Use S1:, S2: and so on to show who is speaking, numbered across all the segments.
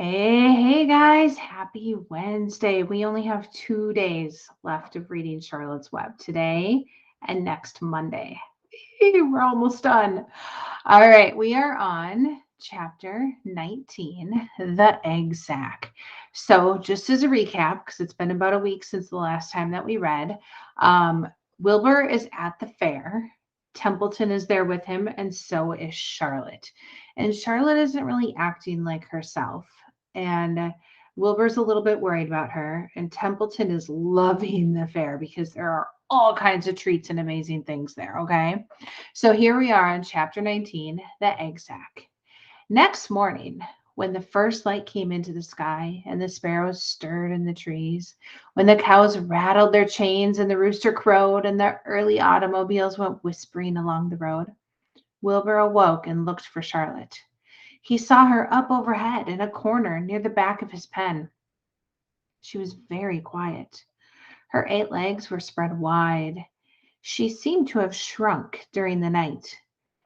S1: Hey guys, happy Wednesday. We only have 2 days left of reading Charlotte's Web today and next Monday. We're almost done. All right, we are on chapter 19, The Egg Sack. So, just as a recap, because it's been about a week since the last time that we read, um, Wilbur is at the fair. Templeton is there with him, and so is Charlotte. And Charlotte isn't really acting like herself. And Wilbur's a little bit worried about her. And Templeton is loving the fair because there are all kinds of treats and amazing things there. Okay. So here we are on chapter 19, the egg sack. Next morning, when the first light came into the sky and the sparrows stirred in the trees, when the cows rattled their chains and the rooster crowed and the early automobiles went whispering along the road, Wilbur awoke and looked for Charlotte. He saw her up overhead in a corner near the back of his pen. She was very quiet. Her 8 legs were spread wide. She seemed to have shrunk during the night.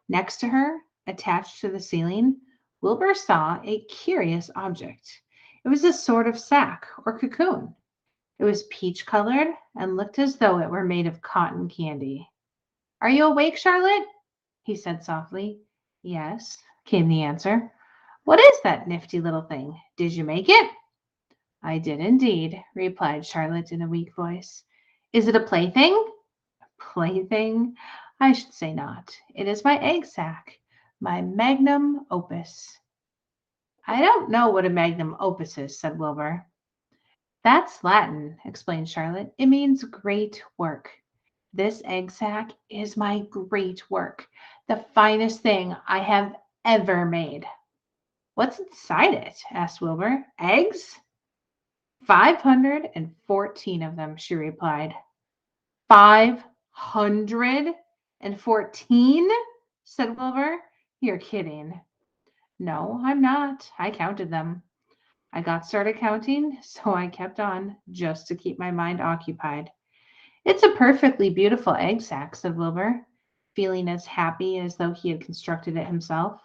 S1: Next to her, attached to the ceiling, Wilbur saw a curious object. It was a sort of sack or cocoon. It was peach colored and looked as though it were made of cotton candy. Are you awake, Charlotte? He said softly. Yes, came the answer. What is that nifty little thing? Did you make it? I did indeed, replied Charlotte in a weak voice. Is it a plaything? Plaything? I should say not. It is my egg sack, my magnum opus. I don't know what a magnum opus is, said Wilbur. That's Latin, explained Charlotte. It means great work. This egg sack is my great work, the finest thing I have ever made. What's inside it? Asked Wilbur. Eggs? 514 of them, she replied. 514? Said Wilbur. You're kidding. No, I'm not. I counted them. I got started counting, so I kept on just to keep my mind occupied. It's a perfectly beautiful egg sack, said Wilbur, feeling as happy as though he had constructed it himself.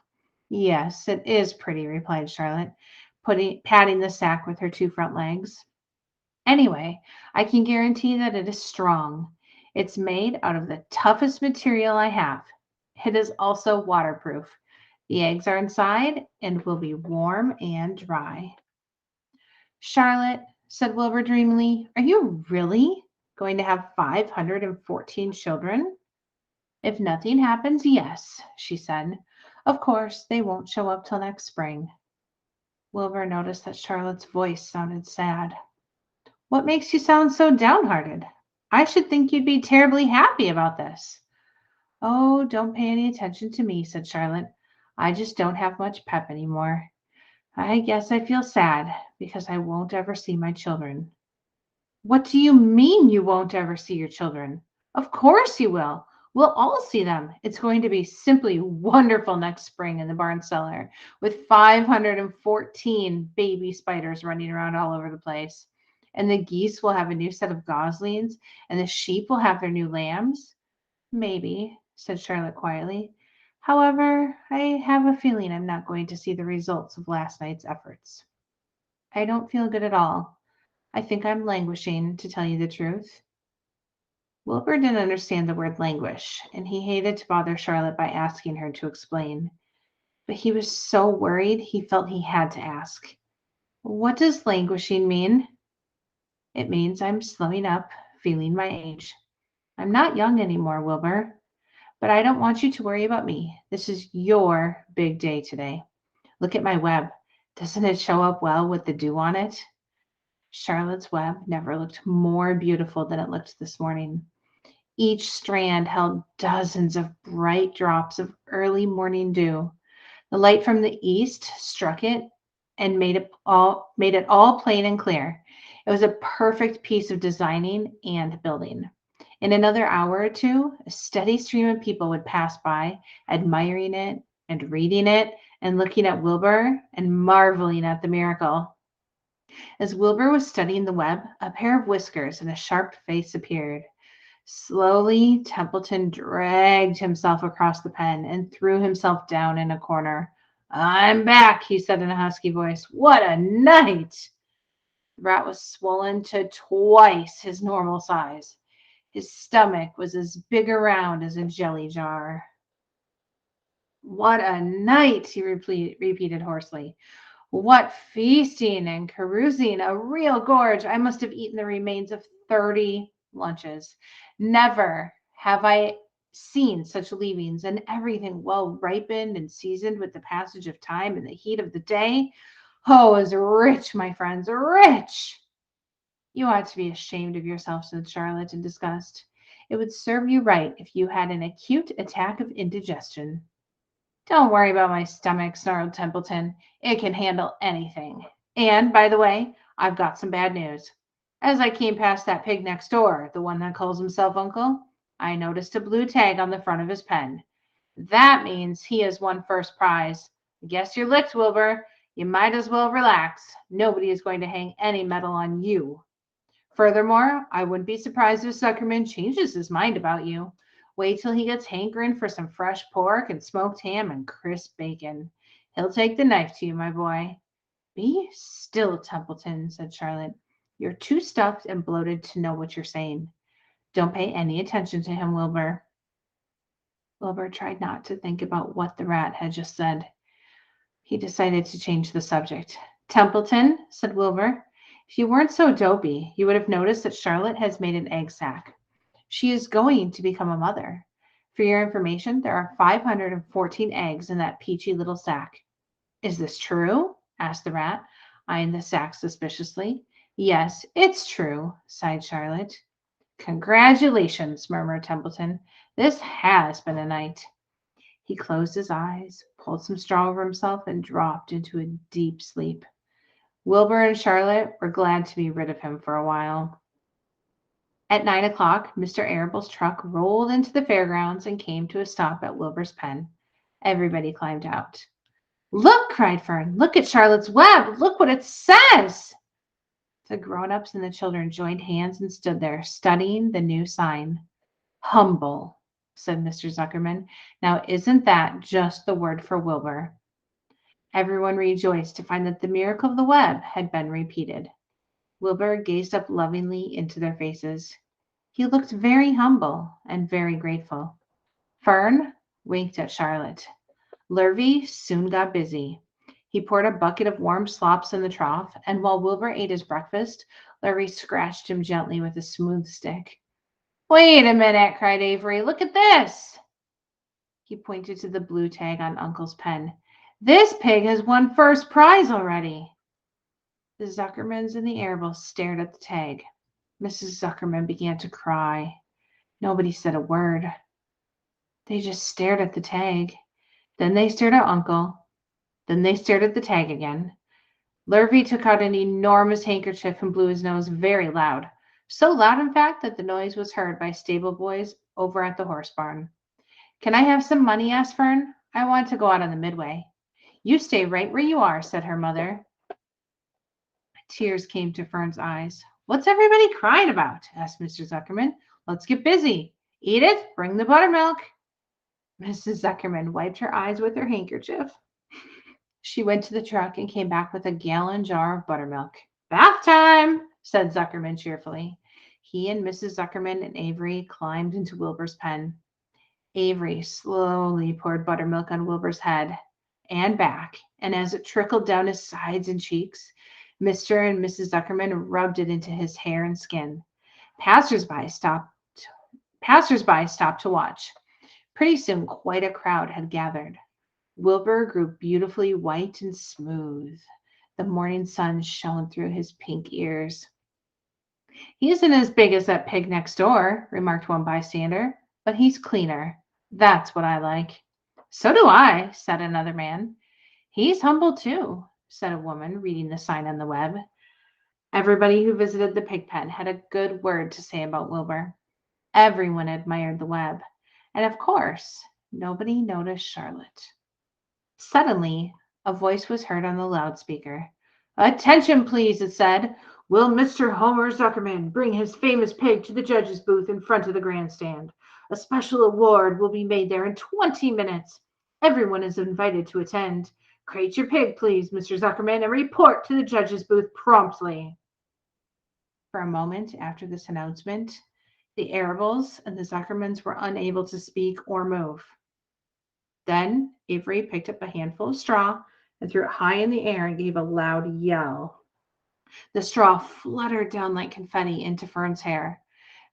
S1: Yes, it is pretty, replied Charlotte, patting the sack with her 2 front legs. Anyway, I can guarantee that it is strong. It's made out of the toughest material I have. It is also waterproof. The eggs are inside and will be warm and dry. Charlotte, said Wilbur dreamily, are you really going to have 514 children? If nothing happens, yes, she said. Of course, they won't show up till next spring. Wilbur noticed that Charlotte's voice sounded sad. What makes you sound so downhearted? I should think you'd be terribly happy about this. Oh, don't pay any attention to me, said Charlotte. I just don't have much pep anymore. I guess I feel sad because I won't ever see my children. What do you mean you won't ever see your children? Of course you will. We'll all see them. It's going to be simply wonderful next spring in the barn cellar with 514 baby spiders running around all over the place. And the geese will have a new set of goslings, and the sheep will have their new lambs. Maybe, said Charlotte quietly. However, I have a feeling I'm not going to see the results of last night's efforts. I don't feel good at all. I think I'm languishing, to tell you the truth. Wilbur didn't understand the word languish, and he hated to bother Charlotte by asking her to explain. But he was so worried he felt he had to ask. What does languishing mean? It means I'm slowing up, feeling my age. I'm not young anymore, Wilbur. But I don't want you to worry about me. This is your big day today. Look at my web. Doesn't it show up well with the dew on it? Charlotte's web never looked more beautiful than it looked this morning. Each strand held dozens of bright drops of early morning dew. The light from the east struck it and made it all plain and clear. It was a perfect piece of designing and building. In another hour or two, a steady stream of people would pass by, admiring it and reading it and looking at Wilbur and marveling at the miracle. As Wilbur was studying the web, a pair of whiskers and a sharp face appeared. Slowly, Templeton dragged himself across the pen and threw himself down in a corner. I'm back, he said in a husky voice. What a night! The rat was swollen to twice his normal size. His stomach was as big around as a jelly jar. What a night, he repeated hoarsely. What feasting and carousing, a real gorge. I must have eaten the remains of 30 lunches. Never have I seen such leavings, and everything well ripened and seasoned with the passage of time and the heat of the day. Oh, is rich, my friends, rich. You ought to be ashamed of yourself, said Charlotte in disgust. It would serve you right if you had an acute attack of indigestion. Don't worry about my stomach, snarled Templeton. It can handle anything. And, by the way, I've got some bad news. As I came past that pig next door, the one that calls himself Uncle, I noticed a blue tag on the front of his pen. That means he has won first prize. Guess you're licked, Wilbur. You might as well relax. Nobody is going to hang any medal on you. Furthermore, I wouldn't be surprised if Zuckerman changes his mind about you. Wait till he gets hankering for some fresh pork and smoked ham and crisp bacon. He'll take the knife to you, my boy. Be still, Templeton, said Charlotte. You're too stuffed and bloated to know what you're saying. Don't pay any attention to him, Wilbur. Wilbur tried not to think about what the rat had just said. He decided to change the subject. Templeton, said Wilbur, if you weren't so dopey, you would have noticed that Charlotte has made an egg sac. She is going to become a mother. For your information, there are 514 eggs in that peachy little sack. Is this true? Asked the rat, eyeing the sack suspiciously. Yes, it's true, sighed Charlotte. Congratulations, murmured Templeton. This has been a night. He closed his eyes, pulled some straw over himself, and dropped into a deep sleep. Wilbur and Charlotte were glad to be rid of him for a while. At 9 o'clock, Mr. Arable's truck rolled into the fairgrounds and came to a stop at Wilbur's pen. Everybody climbed out. Look, cried Fern. Look at Charlotte's web. Look what it says. The grown-ups and the children joined hands and stood there, studying the new sign. Humble, said Mr. Zuckerman. Now, isn't that just the word for Wilbur? Everyone rejoiced to find that the miracle of the web had been repeated. Wilbur gazed up lovingly into their faces. He looked very humble and very grateful. Fern winked at Charlotte. Lurvy soon got busy. He poured a bucket of warm slops in the trough, and while Wilbur ate his breakfast, Lurvy scratched him gently with a smooth stick. Wait a minute, cried Avery. Look at this. He pointed to the blue tag on Uncle's pen. This pig has won first prize already. The Zuckermans and the Arables stared at the tag. Mrs. Zuckerman began to cry. Nobody said a word. They just stared at the tag. Then they stared at Uncle. Then they stared at the tag again. Lurvy took out an enormous handkerchief and blew his nose very loud. So loud, in fact, that the noise was heard by stable boys over at the horse barn. Can I have some money? Asked Fern. I want to go out on the midway. You stay right where you are, said her mother. Tears came to Fern's eyes. What's everybody crying about? Asked Mr. Zuckerman. Let's get busy. Edith, bring the buttermilk. Mrs. Zuckerman wiped her eyes with her handkerchief. She went to the truck and came back with a gallon jar of buttermilk. Bath time, said Zuckerman cheerfully. He and Mrs. Zuckerman and Avery climbed into Wilbur's pen. Avery slowly poured buttermilk on Wilbur's head and back, and as it trickled down his sides and cheeks, Mr. and Mrs. Zuckerman rubbed it into his hair and skin. Passersby stopped to watch. Pretty soon, quite a crowd had gathered. Wilbur grew beautifully white and smooth. The morning sun shone through his pink ears. He isn't as big as that pig next door, remarked one bystander, but he's cleaner. That's what I like. So do I, said another man. He's humble too, said a woman, reading the sign on the web. Everybody who visited the pig pen had a good word to say about Wilbur. Everyone admired the web. And of course, nobody noticed Charlotte. Suddenly, a voice was heard on the loudspeaker. Attention, please, it said. Will Mr. Homer Zuckerman bring his famous pig to the judge's booth in front of the grandstand? A special award will be made there in 20 minutes. Everyone is invited to attend. Crate your pig, please, Mr. Zuckerman, and report to the judge's booth promptly. For a moment after this announcement, the Arables and the Zuckermans were unable to speak or move. Then Avery picked up a handful of straw and threw it high in the air and gave a loud yell. The straw fluttered down like confetti into Fern's hair.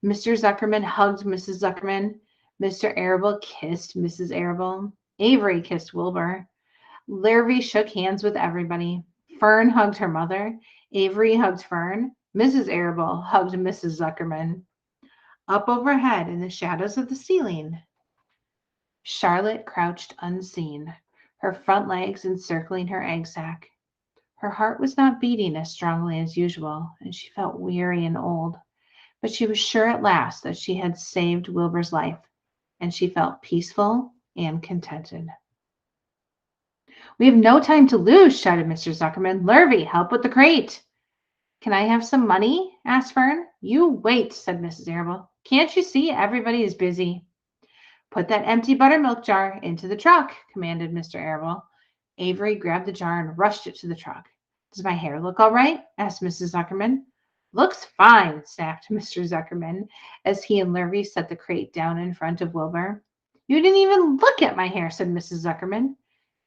S1: Mr. Zuckerman hugged Mrs. Zuckerman. Mr. Arable kissed Mrs. Arable. Avery kissed Wilbur. Larrabee shook hands with everybody. Fern hugged her mother. Avery hugged Fern. Mrs. Arable hugged Mrs. Zuckerman. Up overhead in the shadows of the ceiling, Charlotte crouched unseen, her front legs encircling her egg sac. Her heart was not beating as strongly as usual, and she felt weary and old. But she was sure at last that she had saved Wilbur's life, and she felt peaceful and contented. "We have no time to lose," shouted Mr. Zuckerman. "Larrabee, help with the crate." "Can I have some money?" asked Fern. "You wait," said Mrs. Arable. "Can't you see everybody is busy?" "Put that empty buttermilk jar into the truck," commanded Mr. Arable. Avery grabbed the jar and rushed it to the truck. "Does my hair look all right?" asked Mrs. Zuckerman. "Looks fine," snapped Mr. Zuckerman as he and Larrabee set the crate down in front of Wilbur. "You didn't even look at my hair," said Mrs. Zuckerman.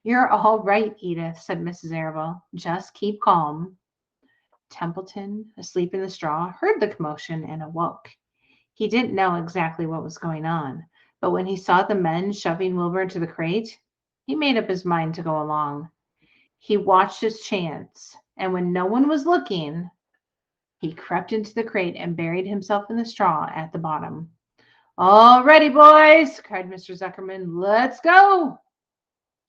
S1: "You're all right, Edith," said Mrs. Arable. "Just keep calm." Templeton, asleep in the straw, heard the commotion and awoke. He didn't know exactly what was going on, but when he saw the men shoving Wilbur into the crate, he made up his mind to go along. He watched his chance, and when no one was looking, he crept into the crate and buried himself in the straw at the bottom. "All ready, boys!" cried Mr. Zuckerman. "Let's go!"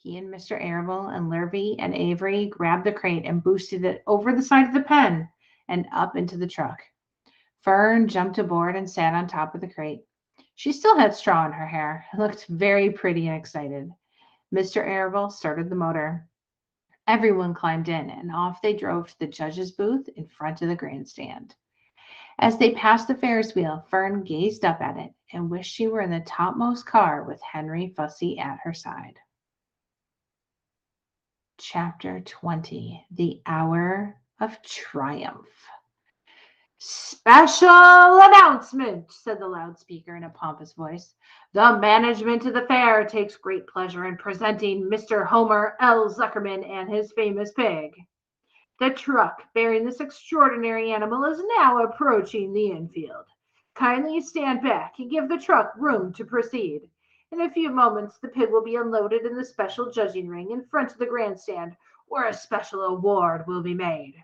S1: He and Mr. Arable and Larrabee and Avery grabbed the crate and boosted it over the side of the pen and up into the truck. Fern jumped aboard and sat on top of the crate. She still had straw in her hair and looked very pretty and excited. Mr. Arable started the motor. Everyone climbed in, and off they drove to the judge's booth in front of the grandstand. As they passed the Ferris wheel, Fern gazed up at it and wished she were in the topmost car with Henry Fussy at her side. Chapter 20, The Hour of Triumph. "Special announcement," said the loudspeaker in a pompous voice. "The management of the fair takes great pleasure in presenting Mr. Homer L. Zuckerman and his famous pig. The truck bearing this extraordinary animal is now approaching the infield. Kindly stand back and give the truck room to proceed. In a few moments, the pig will be unloaded in the special judging ring in front of the grandstand, where a special award will be made.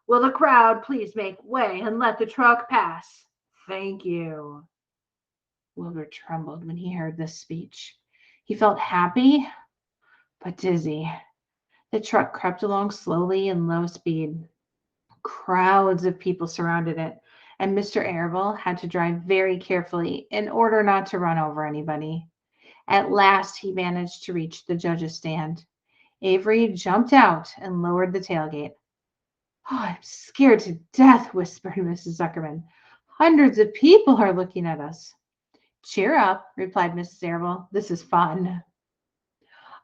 S1: Will the crowd please make way and let the truck pass? Thank you." Wilbur trembled when he heard this speech. He felt happy, but dizzy. The truck crept along slowly in low speed. Crowds of people surrounded it, and Mr. Arable had to drive very carefully in order not to run over anybody. At last, he managed to reach the judge's stand. Avery jumped out and lowered the tailgate. "Oh, I'm scared to death," whispered Mrs. Zuckerman. "Hundreds of people are looking at us." "Cheer up," replied Mrs. Arable. "This is fun."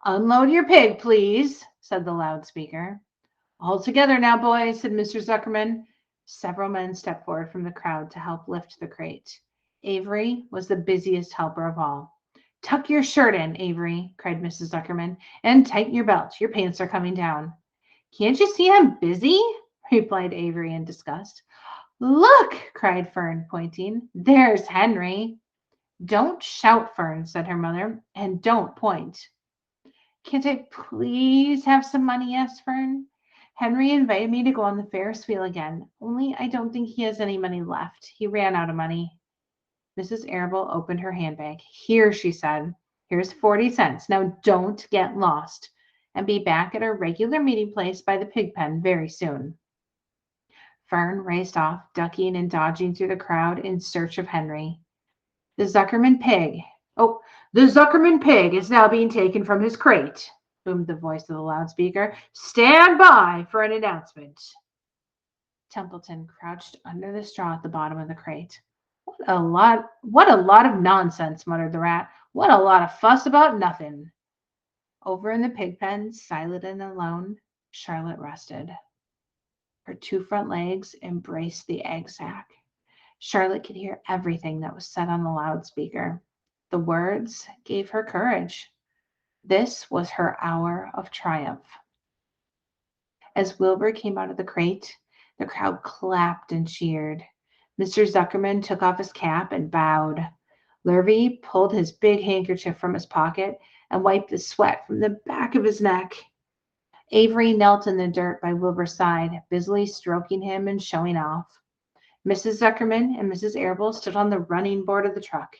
S1: "Unload your pig, please," said the loudspeaker. "All together now, boys," said Mr. Zuckerman. Several men stepped forward from the crowd to help lift the crate. Avery was the busiest helper of all. "Tuck your shirt in, Avery," cried Mrs. Zuckerman, "and tighten your belt. Your pants are coming down." "Can't you see I'm busy?" replied Avery in disgust. "Look!" cried Fern, pointing. "There's Henry." "Don't shout, Fern," said her mother, "and don't point." "Can't I please have some money?" asked Fern. "Henry invited me to go on the Ferris wheel again, only I don't think he has any money left. He ran out of money." Mrs. Arable opened her handbag. "Here," she said. "Here's 40 cents. Now don't get lost, and be back at our regular meeting place by the pig pen very soon." Fern raced off, ducking and dodging through the crowd in search of Henry. The Zuckerman pig is now being taken from his crate," boomed the voice of the loudspeaker. "Stand by for an announcement." Templeton crouched under the straw at the bottom of the crate. What a lot of nonsense," muttered the rat. "What a lot of fuss about nothing." Over in the pig pen, silent and alone, Charlotte rested. Her two front legs embraced the egg sack. Charlotte could hear everything that was said on the loudspeaker. The words gave her courage. This was her hour of triumph. As Wilbur came out of the crate, the crowd clapped and cheered. Mr. Zuckerman took off his cap and bowed. Lurvy pulled his big handkerchief from his pocket and wiped the sweat from the back of his neck. Avery knelt in the dirt by Wilbur's side, busily stroking him and showing off. Mrs. Zuckerman and Mrs. Arable stood on the running board of the truck.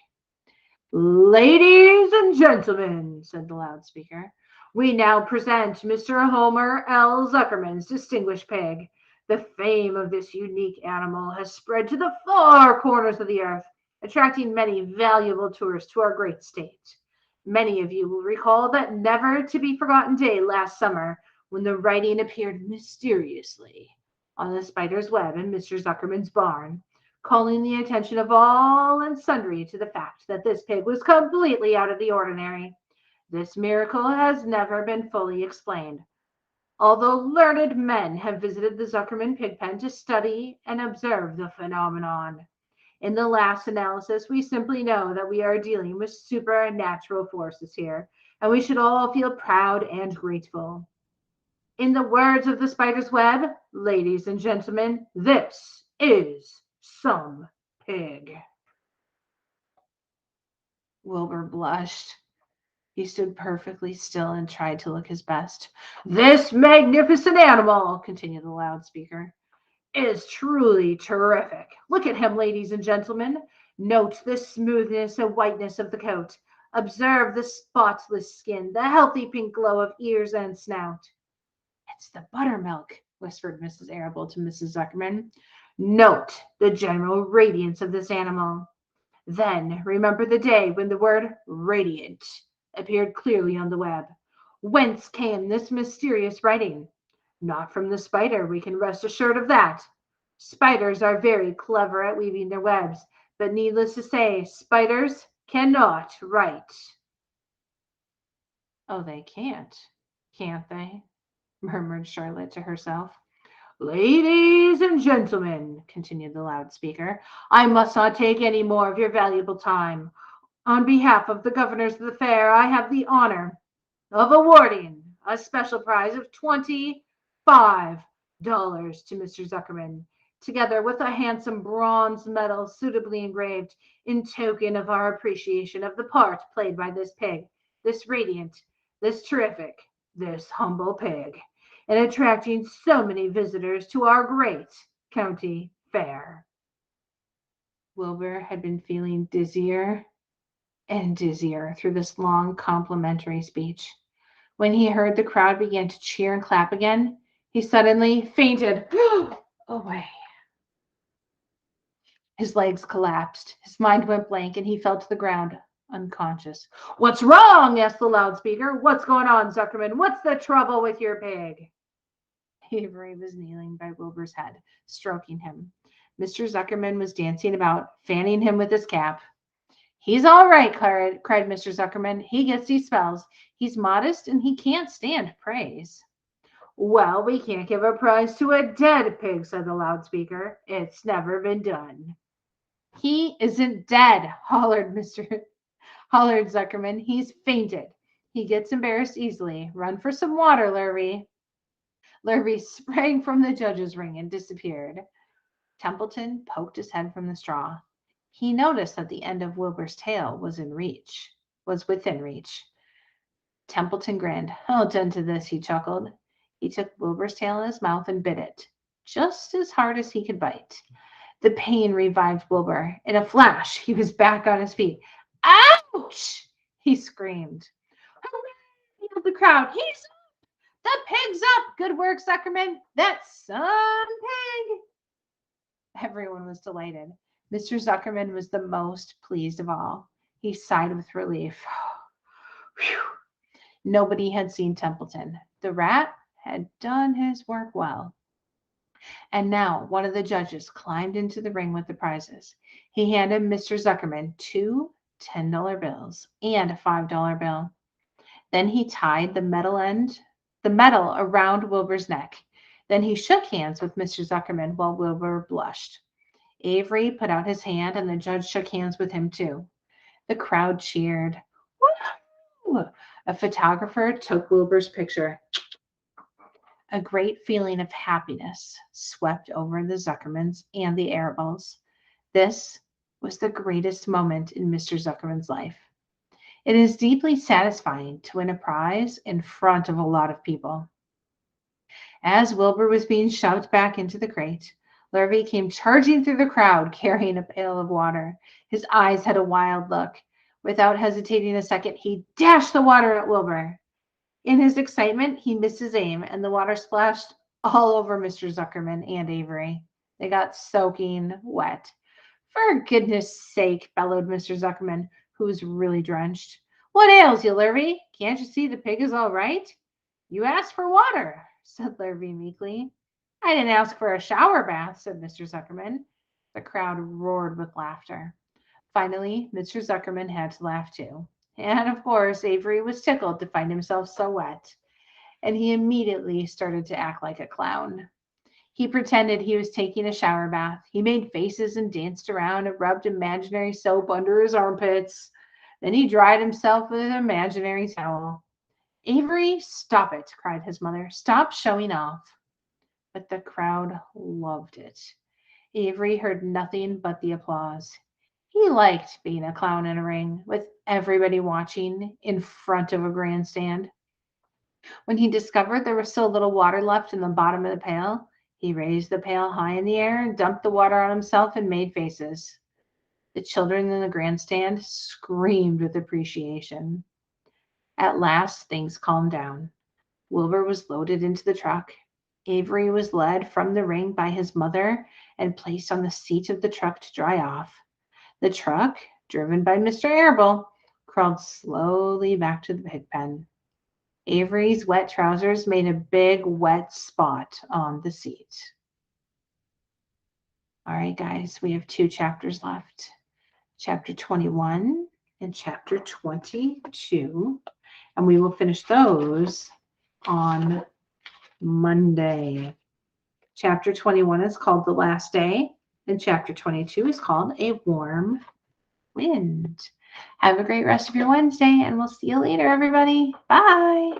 S1: "Ladies and gentlemen," said the loudspeaker, "we now present Mr. Homer L. Zuckerman's distinguished pig. The fame of this unique animal has spread to the far corners of the earth, attracting many valuable tourists to our great state. Many of you will recall that never-to-be-forgotten day last summer when the writing appeared mysteriously on the spider's web in Mr. Zuckerman's barn, calling the attention of all and sundry to the fact that this pig was completely out of the ordinary. This miracle has never been fully explained, although learned men have visited the Zuckerman pig pen to study and observe the phenomenon. In the last analysis, we simply know that we are dealing with supernatural forces here, and we should all feel proud and grateful. In the words of the spider's web, ladies and gentlemen, this is some pig." Wilbur blushed. He stood perfectly still and tried to look his best. "This magnificent animal," continued the loudspeaker, "is truly terrific. Look at him, ladies and gentlemen. Note the smoothness and whiteness of the coat. Observe the spotless skin, the healthy pink glow of ears and snout." "It's the buttermilk," whispered Mrs. Arable to Mrs. Zuckerman. "Note the general radiance of this animal. Then remember the day when the word 'radiant' appeared clearly on the web. Whence came this mysterious writing? Not from the spider, we can rest assured of that. Spiders are very clever at weaving their webs, but needless to say, spiders cannot write." "Oh, they can't they?" murmured Charlotte to herself. "Ladies and gentlemen," continued the loudspeaker, "I must not take any more of your valuable time. On behalf of the governors of the fair, I have the honor of awarding a special prize of $25 to Mr. Zuckerman, together with a handsome bronze medal suitably engraved in token of our appreciation of the part played by this pig, this radiant, this terrific, this humble pig, in attracting so many visitors to our great county fair." Wilbur had been feeling dizzier and dizzier through this long complimentary speech. When he heard the crowd begin to cheer and clap again, he suddenly fainted away. His legs collapsed, his mind went blank, and he fell to the ground, unconscious. "What's wrong?" asked the loudspeaker. "What's going on, Zuckerman? What's the trouble with your pig?" Avery was kneeling by Wilbur's head, stroking him. Mr. Zuckerman was dancing about, fanning him with his cap. "He's all right," cried Mr. Zuckerman. "He gets these spells. He's modest, and he can't stand praise." "Well, we can't give a prize to a dead pig," said the loudspeaker. "It's never been done." "He isn't dead," hollered Zuckerman. "He's fainted. He gets embarrassed easily. Run for some water, Lurvy." Lurvy sprang from the judge's ring and disappeared. Templeton poked his head from the straw. He noticed that the end of Wilbur's tail was within reach. Templeton grinned. "I'll tend to this," he chuckled. He took Wilbur's tail in his mouth and bit it, just as hard as he could bite. The pain revived Wilbur. In a flash, he was back on his feet. "Ouch!" he screamed. "Hooray!" yelled the crowd. "He's up! The pig's up! Good work, Zuckerman! That's some pig!" Everyone was delighted. Mr. Zuckerman was the most pleased of all. He sighed with relief. Whew. Nobody had seen Templeton. The rat had done his work well. And now one of the judges climbed into the ring with the prizes. He handed Mr. Zuckerman two $10 bills and a $5 bill. Then he tied the metal around Wilbur's neck. Then he shook hands with Mr. Zuckerman while Wilbur blushed. Avery put out his hand and the judge shook hands with him too. The crowd cheered. Woo! A photographer took Wilbur's picture. A great feeling of happiness swept over the Zuckermans and the Arables. This was the greatest moment in Mr. Zuckerman's life. It is deeply satisfying to win a prize in front of a lot of people. As Wilbur was being shoved back into the crate, Lurvy came charging through the crowd carrying a pail of water. His eyes had a wild look. Without hesitating a second, he dashed the water at Wilbur. In his excitement, he missed his aim, and the water splashed all over Mr. Zuckerman and Avery. They got soaking wet. For goodness sake, bellowed Mr. Zuckerman, who was really drenched. What ails you, Lurvy? Can't you see the pig is all right? You asked for water, said Lurvy meekly. I didn't ask for a shower bath, said Mr. Zuckerman. The crowd roared with laughter. Finally, Mr. Zuckerman had to laugh too. And of course, Avery was tickled to find himself so wet, and he immediately started to act like a clown. He pretended he was taking a shower bath. He made faces and danced around and rubbed imaginary soap under his armpits. Then he dried himself with an imaginary towel. Avery, stop it, cried his mother. Stop showing off. But the crowd loved it. Avery heard nothing but the applause. He liked being a clown in a ring with everybody watching in front of a grandstand. When he discovered there was still a little water left in the bottom of the pail, he raised the pail high in the air and dumped the water on himself and made faces. The children in the grandstand screamed with appreciation. At last, things calmed down. Wilbur was loaded into the truck. Avery was led from the ring by his mother and placed on the seat of the truck to dry off. The truck, driven by Mr. Arable, crawled slowly back to the pig pen. Avery's wet trousers made a big wet spot on the seat. All right, guys, we have 2 chapters left. Chapter 21 and chapter 22. And we will finish those on Monday. Chapter 21 is called The Last Day, and chapter 22 is called A Warm Wind. Have a great rest of your Wednesday, and we'll see you later, everybody. Bye.